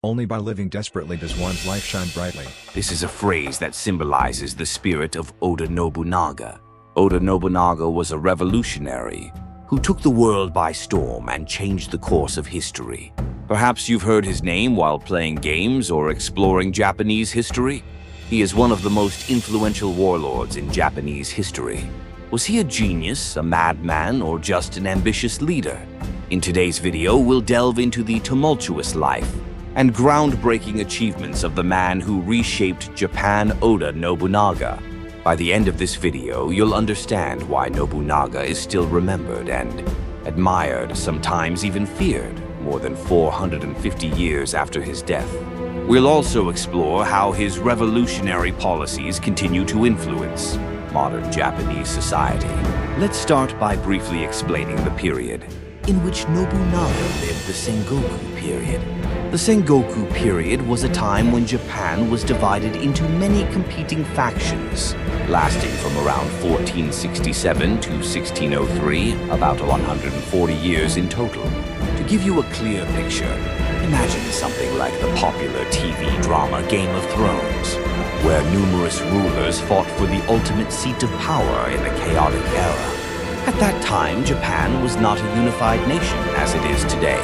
Only by living desperately does one's life shine brightly. This is a phrase that symbolizes the spirit of Oda Nobunaga. Oda Nobunaga was a revolutionary who took the world by storm and changed the course of history. Perhaps you've heard his name while playing games or exploring Japanese history. He is one of the most influential warlords in Japanese history. Was he a genius, a madman, or just an ambitious leader? In today's video, we'll delve into the tumultuous life and groundbreaking achievements of the man who reshaped Japan, Oda Nobunaga. By the end of this video, you'll understand why Nobunaga is still remembered and admired, sometimes even feared, more than 450 years after his death. We'll also explore how his revolutionary policies continue to influence modern Japanese society. Let's start by briefly explaining the period in which Nobunaga lived, the Sengoku period. The Sengoku period was a time when Japan was divided into many competing factions, lasting from around 1467 to 1603, about 140 years in total. To give you a clear picture, imagine something like the popular TV drama Game of Thrones, where numerous rulers fought for the ultimate seat of power in a chaotic era. At that time, Japan was not a unified nation as it is today,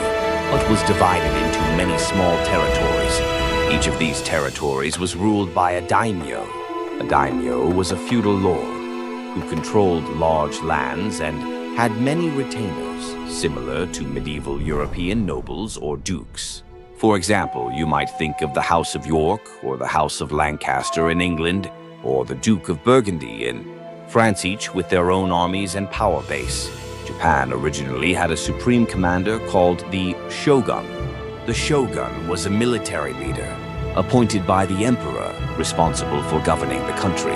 but was divided into many small territories. Each of these territories was ruled by a daimyo. A daimyo was a feudal lord who controlled large lands and had many retainers, similar to medieval European nobles or dukes. For example, you might think of the House of York or the House of Lancaster in England, or the Duke of Burgundy in France, each with their own armies and power base. Japan originally had a supreme commander called the shogun. The shogun was a military leader appointed by the emperor, responsible for governing the country.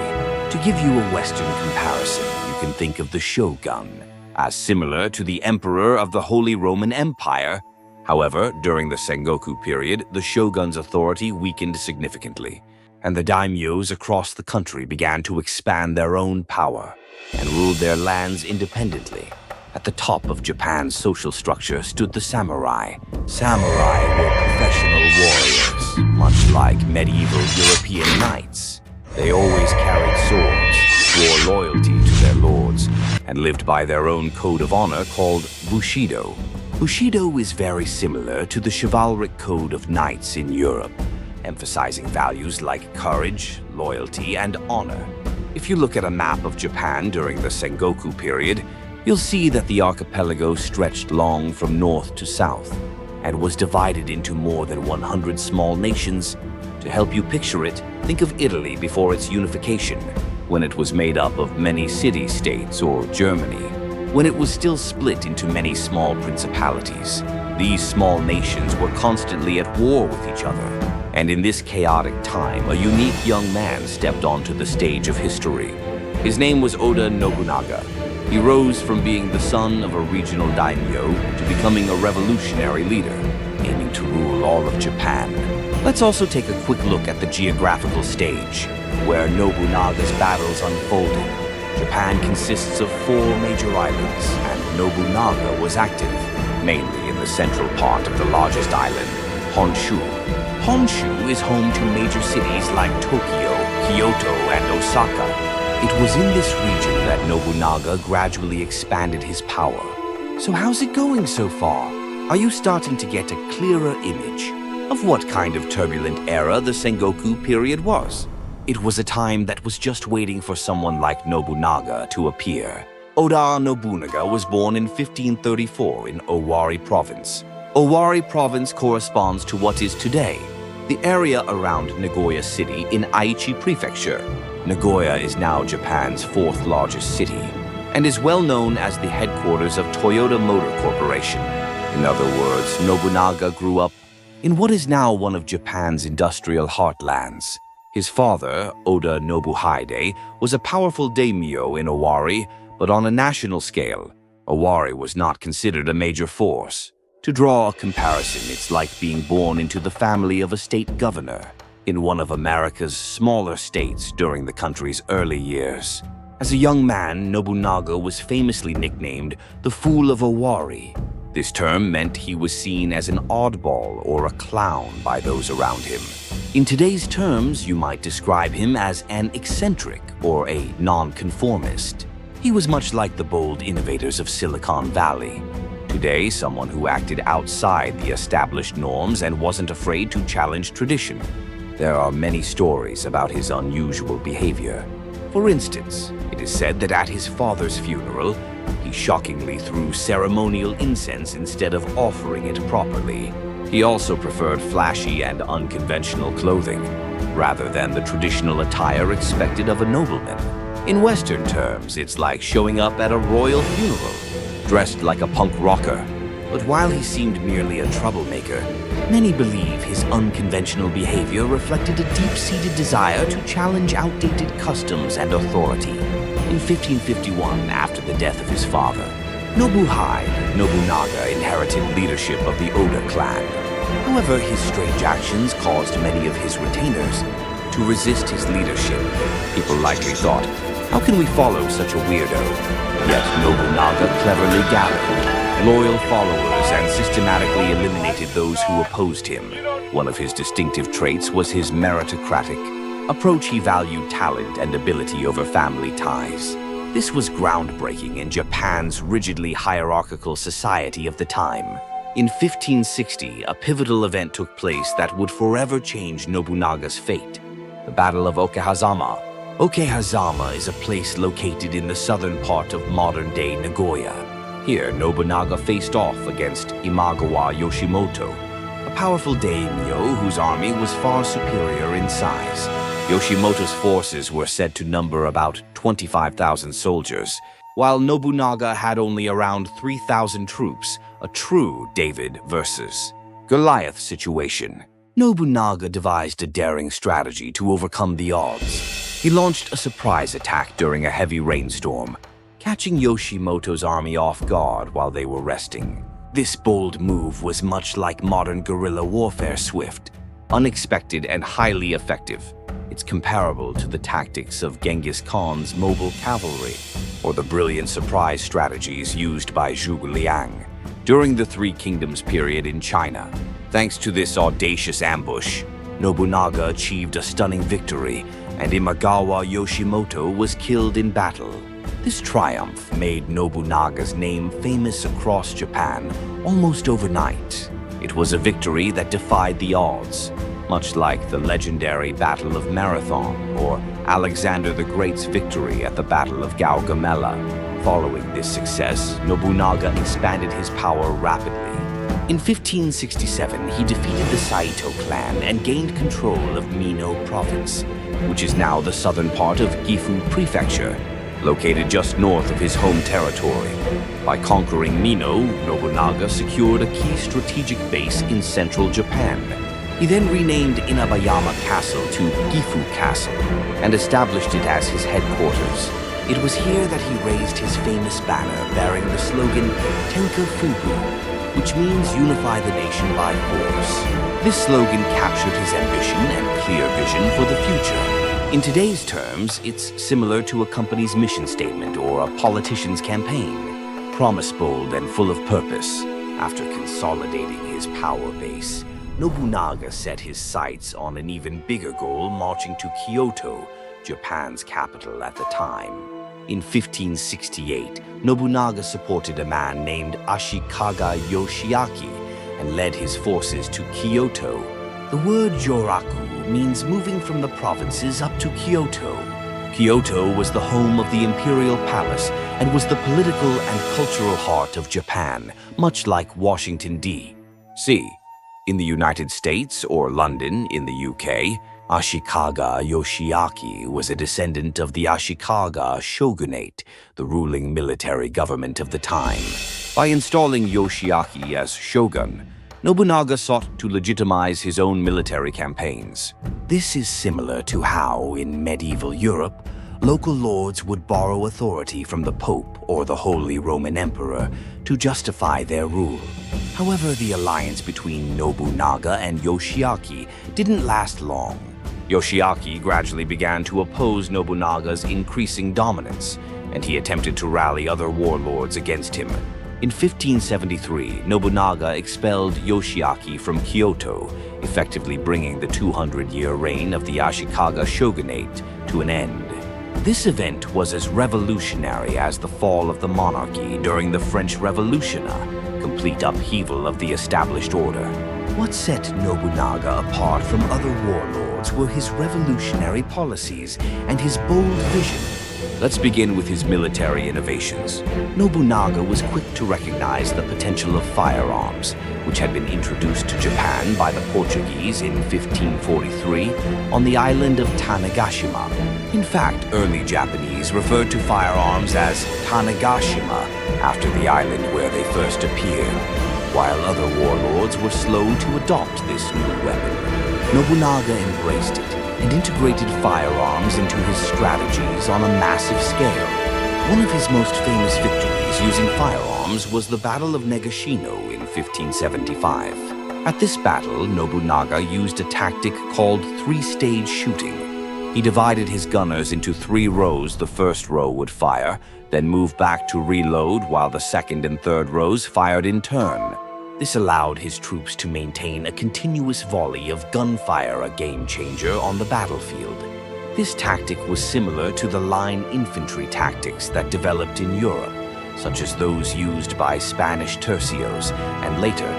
To give you a Western comparison, you can think of the shogun as similar to the emperor of the Holy Roman Empire. However, during the Sengoku period, the shogun's authority weakened significantly, and the daimyos across the country began to expand their own power and ruled their lands independently. At the top of Japan's social structure stood the samurai. Samurai were professional warriors, much like medieval European knights. They always carried swords, swore loyalty to their lords, and lived by their own code of honor called Bushido. Bushido is very similar to the chivalric code of knights in Europe, emphasizing values like courage, loyalty, and honor. If you look at a map of Japan during the Sengoku period, you'll see that the archipelago stretched long from north to south and was divided into more than 100 small nations. To help you picture it, think of Italy before its unification, when it was made up of many city-states, or Germany, when it was still split into many small principalities. These small nations were constantly at war with each other, and in this chaotic time, a unique young man stepped onto the stage of history. His name was Oda Nobunaga. He rose from being the son of a regional daimyo to becoming a revolutionary leader, aiming to rule all of Japan. Let's also take a quick look at the geographical stage, where Nobunaga's battles unfolded. Japan consists of 4 major islands, and Nobunaga was active, mainly in the central part of the largest island, Honshu. Honshu is home to major cities like Tokyo, Kyoto, and Osaka. It was in this region that Nobunaga gradually expanded his power. So how's it going so far? Are you starting to get a clearer image of what kind of turbulent era the Sengoku period was? It was a time that was just waiting for someone like Nobunaga to appear. Oda Nobunaga was born in 1534 in Owari Province. Owari Province corresponds to what is today the area around Nagoya City in Aichi Prefecture. Nagoya is now Japan's 4th largest city and is well known as the headquarters of Toyota Motor Corporation. In other words, Nobunaga grew up in what is now one of Japan's industrial heartlands. His father, Oda Nobuhide, was a powerful daimyo in Owari, but on a national scale, Owari was not considered a major force. To draw a comparison, it's like being born into the family of a state governor in one of America's smaller states during the country's early years. As a young man, Nobunaga was famously nicknamed the Fool of Owari. This term meant he was seen as an oddball or a clown by those around him. In today's terms, you might describe him as an eccentric or a nonconformist. He was much like the bold innovators of Silicon Valley. Today, someone who acted outside the established norms and wasn't afraid to challenge tradition. There are many stories about his unusual behavior. For instance, it is said that at his father's funeral, he shockingly threw ceremonial incense instead of offering it properly. He also preferred flashy and unconventional clothing, rather than the traditional attire expected of a nobleman. In Western terms, it's like showing up at a royal funeral, dressed like a punk rocker. But while he seemed merely a troublemaker, many believe his unconventional behavior reflected a deep-seated desire to challenge outdated customs and authority. In 1551, after the death of his father, Nobunaga inherited leadership of the Oda clan. However, his strange actions caused many of his retainers to resist his leadership. People likely thought, how can we follow such a weirdo? Yet Nobunaga cleverly gathered loyal followers and systematically eliminated those who opposed him. One of his distinctive traits was his meritocratic approach. He valued talent and ability over family ties. This was groundbreaking in Japan's rigidly hierarchical society of the time. In 1560, a pivotal event took place that would forever change Nobunaga's fate: the Battle of Okehazama. Okehazama is a place located in the southern part of modern-day Nagoya. Here, Nobunaga faced off against Imagawa Yoshimoto, a powerful daimyo whose army was far superior in size. Yoshimoto's forces were said to number about 25,000 soldiers, while Nobunaga had only around 3,000 troops, a true David versus Goliath situation. Nobunaga devised a daring strategy to overcome the odds. He launched a surprise attack during a heavy rainstorm, catching Yoshimoto's army off guard while they were resting. This bold move was much like modern guerrilla warfare, swift, unexpected, and highly effective. It's comparable to the tactics of Genghis Khan's mobile cavalry, or the brilliant surprise strategies used by Zhuge Liang during the Three Kingdoms period in China. Thanks to this audacious ambush, Nobunaga achieved a stunning victory, and Imagawa Yoshimoto was killed in battle. This triumph made Nobunaga's name famous across Japan almost overnight. It was a victory that defied the odds, much like the legendary Battle of Marathon or Alexander the Great's victory at the Battle of Gaugamela. Following this success, Nobunaga expanded his power rapidly. In 1567, he defeated the Saito clan and gained control of Mino province, which is now the southern part of Gifu Prefecture, located just north of his home territory. By conquering Mino, Nobunaga secured a key strategic base in central Japan. He then renamed Inabayama Castle to Gifu Castle and established it as his headquarters. It was here that he raised his famous banner bearing the slogan Tenka Fuku, which means unify the nation by force. This slogan captured his ambition and clear vision for the future. In today's terms, it's similar to a company's mission statement or a politician's campaign. Promise bold and full of purpose. After consolidating his power base, Nobunaga set his sights on an even bigger goal, marching to Kyoto, Japan's capital at the time. In 1568, Nobunaga supported a man named Ashikaga Yoshiaki and led his forces to Kyoto. The word Joraku means moving from the provinces up to Kyoto. Kyoto was the home of the imperial palace and was the political and cultural heart of Japan, much like Washington, D.C. In the United States, or London in the UK, Ashikaga Yoshiaki was a descendant of the Ashikaga shogunate, the ruling military government of the time. By installing Yoshiaki as shogun, Nobunaga sought to legitimize his own military campaigns. This is similar to how, in medieval Europe, local lords would borrow authority from the Pope or the Holy Roman Emperor to justify their rule. However, the alliance between Nobunaga and Yoshiaki didn't last long. Yoshiaki gradually began to oppose Nobunaga's increasing dominance, and he attempted to rally other warlords against him. In 1573, Nobunaga expelled Yoshiaki from Kyoto, effectively bringing the 200-year reign of the Ashikaga shogunate to an end. This event was as revolutionary as the fall of the monarchy during the French Revolution, a complete upheaval of the established order. What set Nobunaga apart from other warlords were his revolutionary policies and his bold vision. Let's begin with his military innovations. Nobunaga was quick to recognize the potential of firearms, which had been introduced to Japan by the Portuguese in 1543 on the island of Tanegashima. In fact, early Japanese referred to firearms as Tanegashima after the island where they first appeared, while other warlords were slow to adopt this new weapon. Nobunaga embraced it and integrated firearms into his strategies on a massive scale. One of his most famous victories using firearms was the Battle of Negashino in 1575. At this battle, Nobunaga used a tactic called three-stage shooting. He divided his gunners into 3 rows. The first row would fire, then move back to reload while the second and third rows fired in turn. This allowed his troops to maintain a continuous volley of gunfire, a game-changer on the battlefield. This tactic was similar to the line infantry tactics that developed in Europe, such as those used by Spanish tercios and later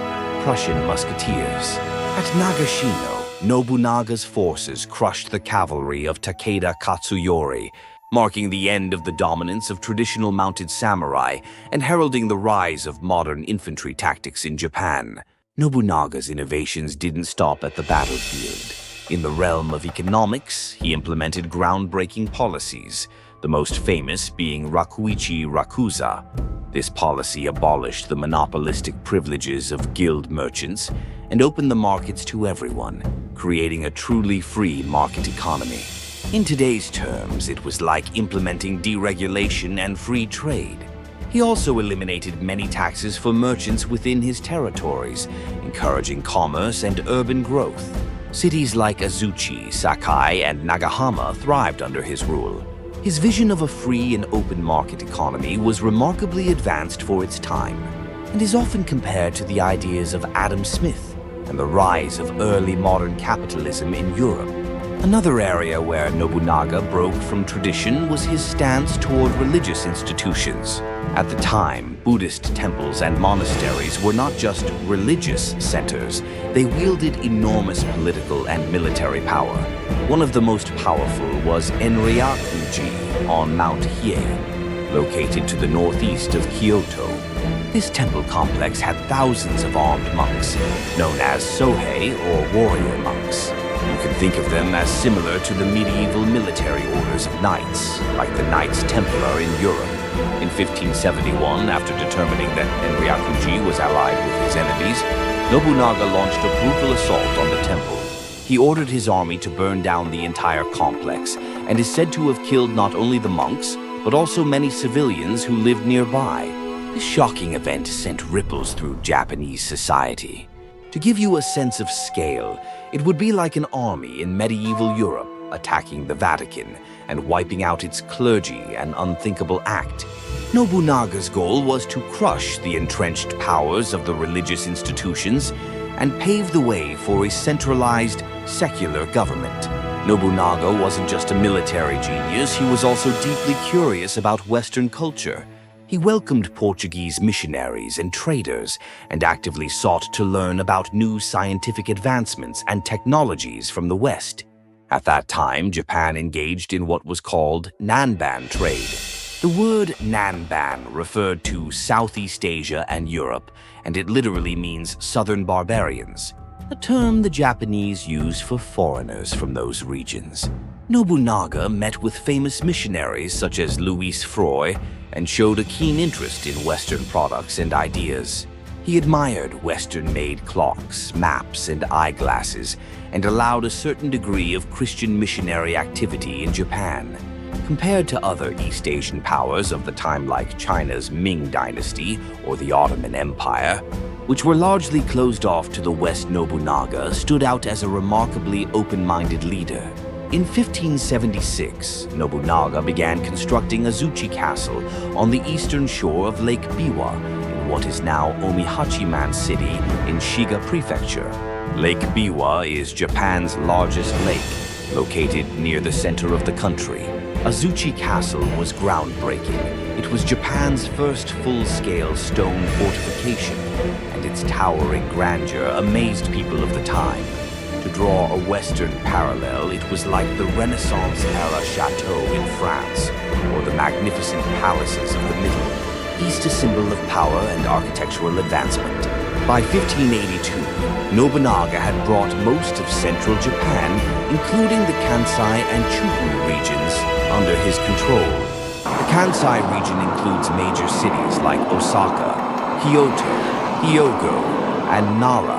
Prussian musketeers. At Nagashino, Nobunaga's forces crushed the cavalry of Takeda Katsuyori, marking the end of the dominance of traditional mounted samurai and heralding the rise of modern infantry tactics in Japan. Nobunaga's innovations didn't stop at the battlefield. In the realm of economics, he implemented groundbreaking policies, the most famous being Rakuichi Rakuza. This policy abolished the monopolistic privileges of guild merchants and opened the markets to everyone, creating a truly free market economy. In today's terms, it was like implementing deregulation and free trade. He also eliminated many taxes for merchants within his territories, encouraging commerce and urban growth. Cities like Azuchi, Sakai, and Nagahama thrived under his rule. His vision of a free and open market economy was remarkably advanced for its time, and is often compared to the ideas of Adam Smith and the rise of early modern capitalism in Europe. Another area where Nobunaga broke from tradition was his stance toward religious institutions. At the time, Buddhist temples and monasteries were not just religious centers, they wielded enormous political and military power. One of the most powerful was Enryaku-ji on Mount Hiei, located to the northeast of Kyoto. This temple complex had thousands of armed monks, known as Sohei or warrior monks. You can think of them as similar to the medieval military orders of knights, like the Knights Templar in Europe. In 1571, after determining that Enryaku-ji was allied with his enemies, Nobunaga launched a brutal assault on the temple. He ordered his army to burn down the entire complex, and is said to have killed not only the monks, but also many civilians who lived nearby. This shocking event sent ripples through Japanese society. To give you a sense of scale, it would be like an army in medieval Europe attacking the Vatican and wiping out its clergy, an unthinkable act. Nobunaga's goal was to crush the entrenched powers of the religious institutions and pave the way for a centralized, secular government. Nobunaga wasn't just a military genius, he was also deeply curious about Western culture. He welcomed Portuguese missionaries and traders and actively sought to learn about new scientific advancements and technologies from the West. At that time, Japan engaged in what was called Nanban trade. The word Nanban referred to Southeast Asia and Europe, and it literally means southern barbarians, a term the Japanese use for foreigners from those regions. Nobunaga met with famous missionaries such as Louis Froy and showed a keen interest in Western products and ideas. He admired Western-made clocks, maps, and eyeglasses, and allowed a certain degree of Christian missionary activity in Japan. Compared to other East Asian powers of the time like China's Ming Dynasty or the Ottoman Empire, which were largely closed off to the West, Nobunaga stood out as a remarkably open-minded leader. In 1576, Nobunaga began constructing Azuchi Castle on the eastern shore of Lake Biwa in what is now Omihachiman City in Shiga Prefecture. Lake Biwa is Japan's largest lake, located near the center of the country. Azuchi Castle was groundbreaking. It was Japan's first full-scale stone fortification, and its towering grandeur amazed people of the time. To draw a Western parallel, it was like the Renaissance-era chateau in France, or the magnificent palaces of the Middle East, a symbol of power and architectural advancement. By 1582, Nobunaga had brought most of central Japan, including the Kansai and Chubu regions, under his control. The Kansai region includes major cities like Osaka, Kyoto, Hyogo, and Nara,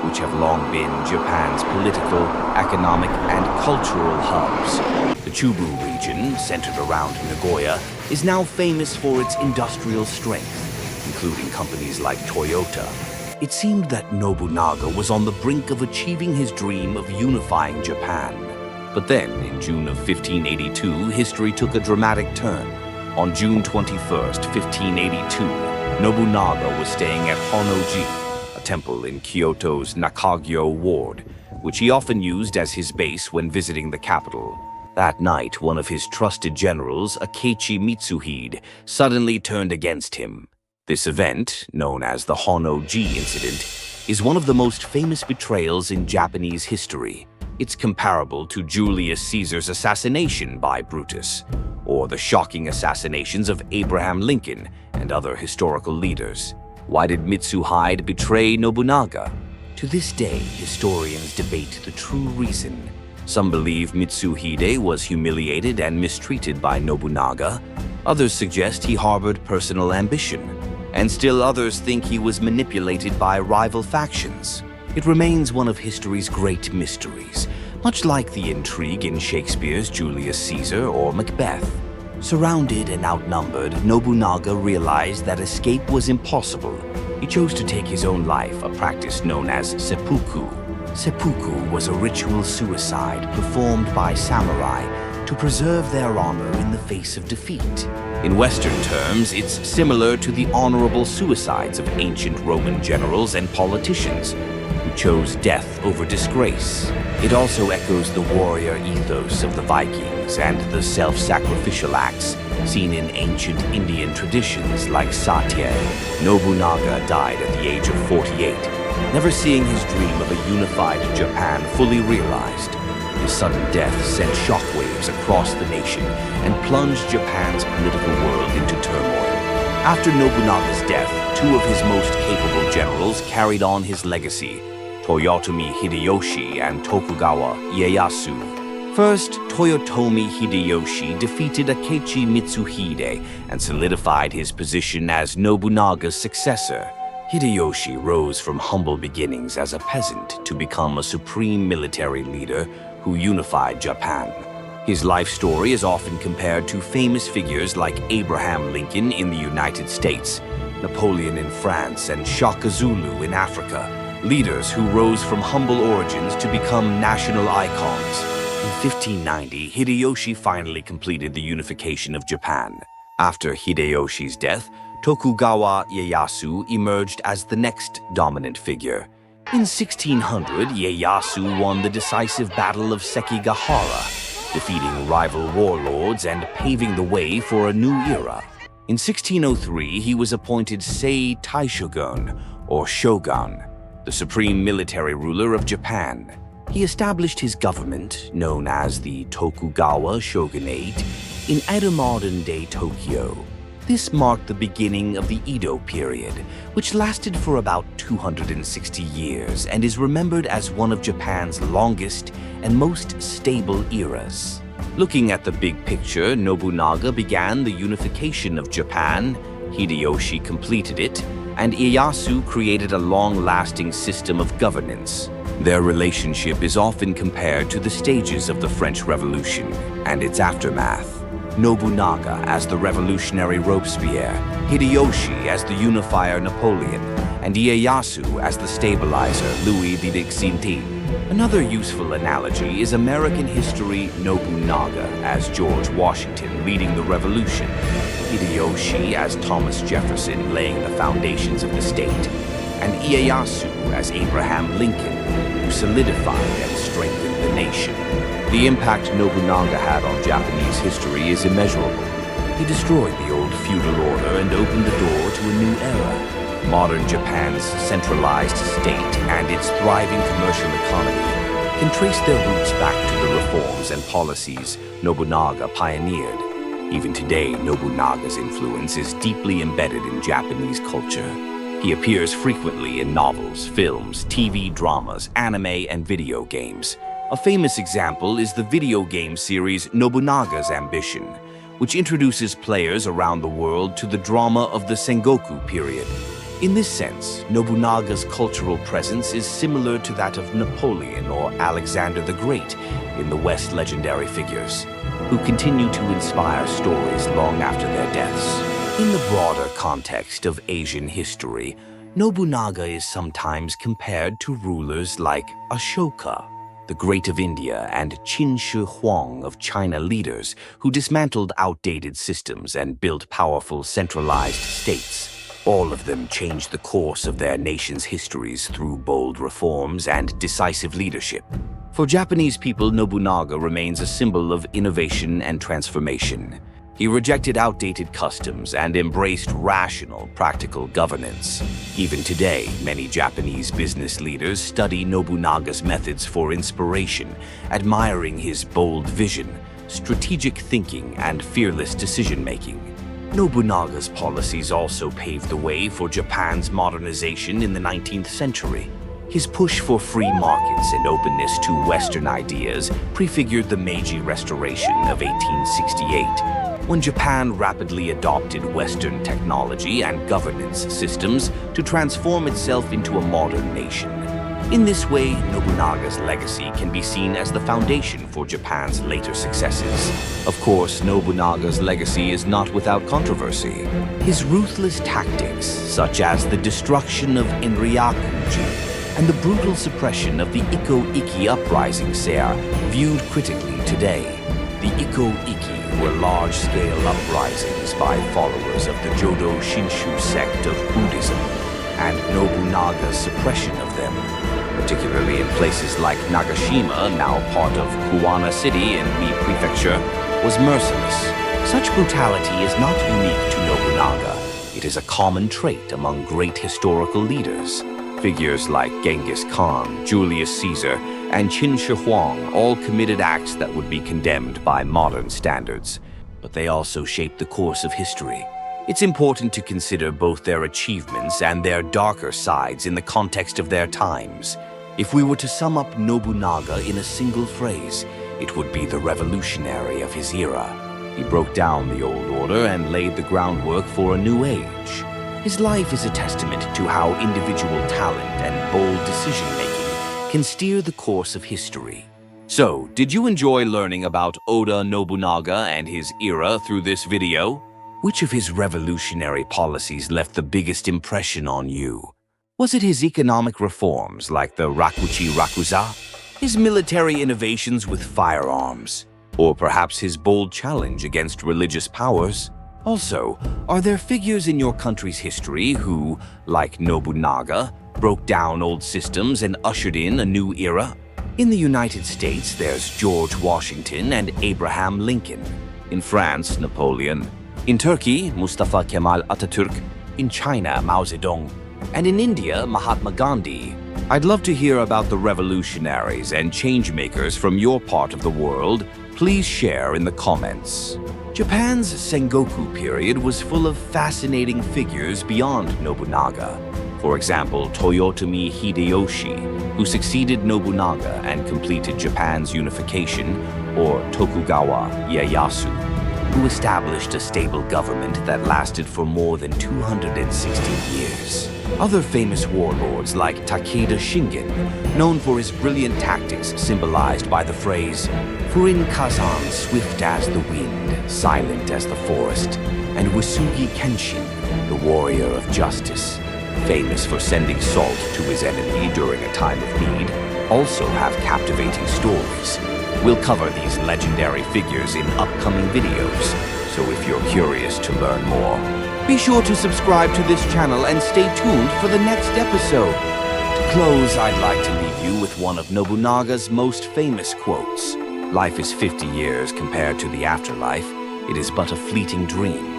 which have long been Japan's political, economic, and cultural hubs. The Chubu region, centered around Nagoya, is now famous for its industrial strength, including companies like Toyota. It seemed that Nobunaga was on the brink of achieving his dream of unifying Japan. But then, in June of 1582, history took a dramatic turn. On June 21st, 1582, Nobunaga was staying at Honnoji, a temple in Kyoto's Nakagyo ward, which he often used as his base when visiting the capital. That night, one of his trusted generals, Akechi Mitsuhide, suddenly turned against him. This event, known as the Honnoji incident, is one of the most famous betrayals in Japanese history. It's comparable to Julius Caesar's assassination by Brutus, or the shocking assassinations of Abraham Lincoln and other historical leaders. Why did Mitsuhide betray Nobunaga? To this day, historians debate the true reason. Some believe Mitsuhide was humiliated and mistreated by Nobunaga. Others suggest he harbored personal ambition. And still others think he was manipulated by rival factions. It remains one of history's great mysteries, much like the intrigue in Shakespeare's Julius Caesar or Macbeth. Surrounded and outnumbered, Nobunaga realized that escape was impossible. He chose to take his own life, a practice known as seppuku. Seppuku was a ritual suicide performed by samurai to preserve their honor in the face of defeat. In Western terms, it's similar to the honorable suicides of ancient Roman generals and politicians who chose death over disgrace. It also echoes the warrior ethos of the Vikings and the self-sacrificial acts seen in ancient Indian traditions like Satya. Nobunaga died at the age of 48, never seeing his dream of a unified Japan fully realized. His sudden death sent shockwaves across the nation and plunged Japan's political world into turmoil. After Nobunaga's death, two of his most capable generals carried on his legacy, Toyotomi Hideyoshi and Tokugawa Ieyasu. First, Toyotomi Hideyoshi defeated Akechi Mitsuhide and solidified his position as Nobunaga's successor. Hideyoshi rose from humble beginnings as a peasant to become a supreme military leader who unified Japan. His life story is often compared to famous figures like Abraham Lincoln in the United States, Napoleon in France, and Shaka Zulu in Africa, leaders who rose from humble origins to become national icons. In 1590, Hideyoshi finally completed the unification of Japan. After Hideyoshi's death, Tokugawa Ieyasu emerged as the next dominant figure. In 1600, Ieyasu won the decisive Battle of Sekigahara, defeating rival warlords and paving the way for a new era. In 1603, he was appointed Sei Taishogun, or shogun, the supreme military ruler of Japan. He established his government, known as the Tokugawa shogunate, in modern-day Tokyo. This marked the beginning of the Edo period, which lasted for about 260 years and is remembered as one of Japan's longest and most stable eras. Looking at the big picture, Nobunaga began the unification of Japan, Hideyoshi completed it, and Ieyasu created a long-lasting system of governance. Their relationship is often compared to the stages of the French Revolution and its aftermath. Nobunaga as the revolutionary Robespierre, Hideyoshi as the unifier Napoleon, and Ieyasu as the stabilizer Louis XVI. Another useful analogy is American history Nobunaga as George Washington leading the revolution, Hideyoshi as Thomas Jefferson laying the foundations of the state, and Ieyasu as Abraham Lincoln, who solidified and strengthened the nation. The impact Nobunaga had on Japanese history is immeasurable. He destroyed the old feudal order and opened the door to a new era. Modern Japan's centralized state and its thriving commercial economy can trace their roots back to the reforms and policies Nobunaga pioneered. Even today, Nobunaga's influence is deeply embedded in Japanese culture. He appears frequently in novels, films, TV dramas, anime, and video games. A famous example is the video game series Nobunaga's Ambition, which introduces players around the world to the drama of the Sengoku period. In this sense, Nobunaga's cultural presence is similar to that of Napoleon or Alexander the Great in the West legendary figures, who continue to inspire stories long after their deaths. In the broader context of Asian history, Nobunaga is sometimes compared to rulers like Ashoka, the Great of India, and Qin Shi Huang of China leaders who dismantled outdated systems and built powerful centralized states. All of them changed the course of their nation's histories through bold reforms and decisive leadership. For Japanese people, Nobunaga remains a symbol of innovation and transformation. He rejected outdated customs and embraced rational, practical governance. Even today, many Japanese business leaders study Nobunaga's methods for inspiration, admiring his bold vision, strategic thinking, and fearless decision-making. Nobunaga's policies also paved the way for Japan's modernization in the 19th century. His push for free markets and openness to Western ideas prefigured the Meiji Restoration of 1868, when Japan rapidly adopted Western technology and governance systems to transform itself into a modern nation. In this way, Nobunaga's legacy can be seen as the foundation for Japan's later successes. Of course, Nobunaga's legacy is not without controversy. His ruthless tactics, such as the destruction of Enryaku-ji and the brutal suppression of the Iko-Iki uprisings, are viewed critically today. The Iko-Iki were large-scale uprisings by followers of the Jodo Shinshu sect of Buddhism, and Nobunaga's suppression of them, particularly in places like Nagashima, now part of Kuwana City in Mie Prefecture, was merciless. Such brutality is not unique to Nobunaga. It is a common trait among great historical leaders. Figures like Genghis Khan, Julius Caesar, and Qin Shi Huang all committed acts that would be condemned by modern standards. But they also shaped the course of history. It's important to consider both their achievements and their darker sides in the context of their times. If we were to sum up Nobunaga in a single phrase, it would be the revolutionary of his era. He broke down the old order and laid the groundwork for a new age. His life is a testament to how individual talent and bold decision-making can steer the course of history. So, did you enjoy learning about Oda Nobunaga and his era through this video? Which of his revolutionary policies left the biggest impression on you? Was it his economic reforms like the Rakuchi Rakuza? His military innovations with firearms? Or perhaps his bold challenge against religious powers? Also, are there figures in your country's history who, like Nobunaga, broke down old systems and ushered in a new era? In the United States, there's George Washington and Abraham Lincoln. In France, Napoleon. In Turkey, Mustafa Kemal Atatürk. In China, Mao Zedong. And in India, Mahatma Gandhi. I'd love to hear about the revolutionaries and changemakers from your part of the world. Please share in the comments. Japan's Sengoku period was full of fascinating figures beyond Nobunaga. For example, Toyotomi Hideyoshi, who succeeded Nobunaga and completed Japan's unification, or Tokugawa Ieyasu, who established a stable government that lasted for more than 260 years. Other famous warlords like Takeda Shingen, known for his brilliant tactics symbolized by the phrase, Furin Kazan, swift as the wind, silent as the forest, and Wasugi Kenshin, the warrior of justice, famous for sending salt to his enemy during a time of need, also have captivating stories. We'll cover these legendary figures in upcoming videos, so if you're curious to learn more, be sure to subscribe to this channel and stay tuned for the next episode. To close, I'd like to leave you with one of Nobunaga's most famous quotes. "Life is 50 years compared to the afterlife. It is but a fleeting dream."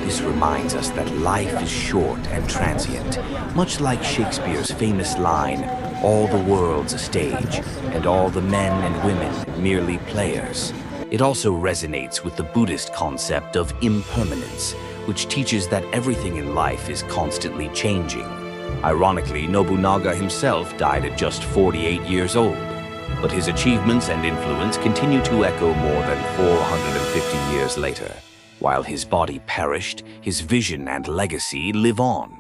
This reminds us that life is short and transient, much like Shakespeare's famous line, "All the world's a stage, and all the men and women merely players." It also resonates with the Buddhist concept of impermanence, which teaches that everything in life is constantly changing. Ironically, Nobunaga himself died at just 48 years old, but his achievements and influence continue to echo more than 450 years later. While his body perished, his vision and legacy live on,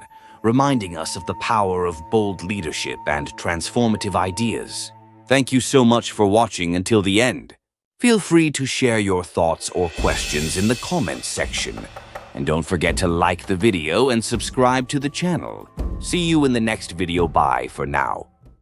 reminding us of the power of bold leadership and transformative ideas. Thank you so much for watching until the end. Feel free to share your thoughts or questions in the comments section. And don't forget to like the video and subscribe to the channel. See you in the next video. Bye for now.